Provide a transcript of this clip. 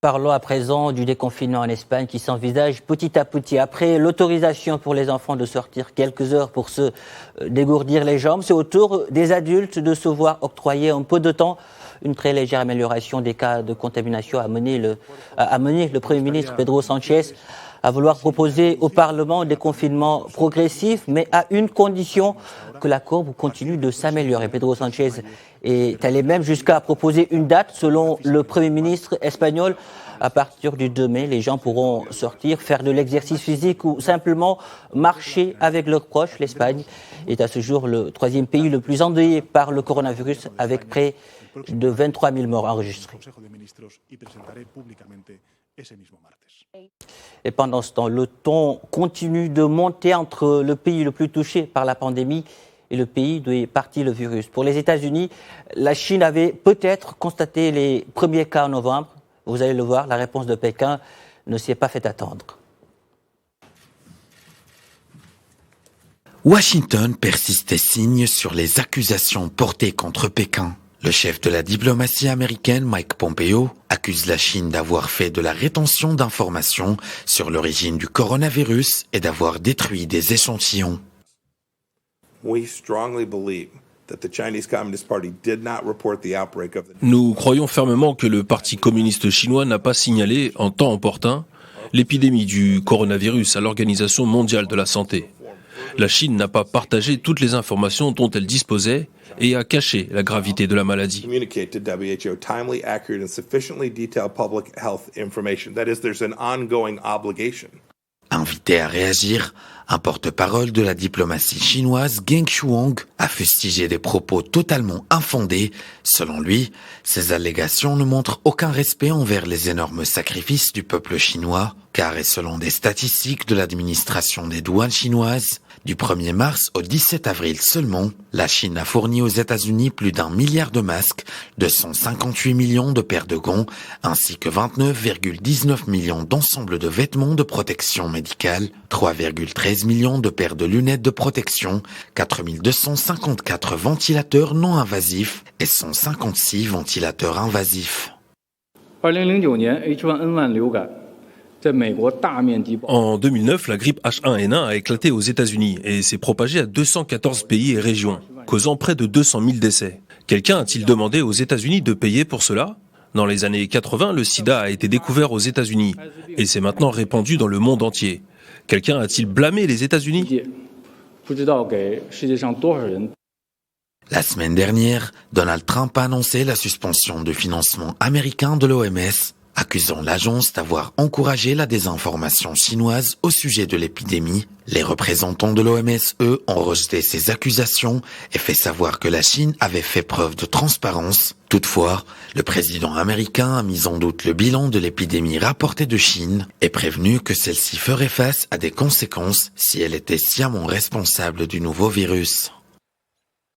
Parlons à présent du déconfinement en Espagne qui s'envisage petit à petit. Après l'autorisation pour les enfants de sortir quelques heures pour se dégourdir les jambes, c'est au tour des adultes de se voir octroyer un peu de temps. Une très légère amélioration des cas de contamination a mené le Premier ministre Pedro Sánchez à vouloir proposer au Parlement des confinements progressifs, mais à une condition, que la courbe continue de s'améliorer. Pedro Sánchez est allé même jusqu'à proposer une date, selon le Premier ministre espagnol. À partir du 2 mai, les gens pourront sortir, faire de l'exercice physique ou simplement marcher avec leurs proches. L'Espagne est à ce jour le 3e pays le plus endeuillé par le coronavirus, avec près de 23 000 morts enregistrés. Et pendant ce temps, le ton continue de monter entre le pays le plus touché par la pandémie et le pays d'où est parti le virus. Pour les États-Unis, la Chine avait peut-être constaté les premiers cas en novembre. Vous allez le voir, la réponse de Pékin ne s'y est pas fait attendre. Washington persiste et signe sur les accusations portées contre Pékin. Le chef de la diplomatie américaine, Mike Pompeo, accuse la Chine d'avoir fait de la rétention d'informations sur l'origine du coronavirus et d'avoir détruit des échantillons. Nous croyons fermement que le Parti communiste chinois n'a pas signalé, en temps opportun, l'épidémie du coronavirus à l'Organisation mondiale de la santé. La Chine n'a pas partagé toutes les informations dont elle disposait et a caché la gravité de la maladie. Invité à réagir, un porte-parole de la diplomatie chinoise, Geng Shuang, a fustigé des propos totalement infondés. Selon lui, ces allégations ne montrent aucun respect envers les énormes sacrifices du peuple chinois, car et selon des statistiques de l'administration des douanes chinoises, du 1er mars au 17 avril seulement, la Chine a fourni aux États-Unis plus d'1 milliard de masques, 258 millions de paires de gants, ainsi que 29,19 millions d'ensembles de vêtements de protection médicale, 3,13 millions de paires de lunettes de protection, 4254 ventilateurs non invasifs et 156 ventilateurs invasifs. En 2009, la grippe H1N1 a éclaté aux États-Unis et s'est propagée à 214 pays et régions, causant près de 200 000 décès. Quelqu'un a-t-il demandé aux États-Unis de payer pour cela ? Dans les années 80, le sida a été découvert aux États-Unis et s'est maintenant répandu dans le monde entier. Quelqu'un a-t-il blâmé les États-Unis ? La semaine dernière, Donald Trump a annoncé la suspension du financement américain de l'OMS, accusant l'agence d'avoir encouragé la désinformation chinoise au sujet de l'épidémie. Les représentants de l'OMS, eux, ont rejeté ces accusations et fait savoir que la Chine avait fait preuve de transparence. Toutefois, le président américain a mis en doute le bilan de l'épidémie rapportée de Chine et prévenu que celle-ci ferait face à des conséquences si elle était sciemment responsable du nouveau virus.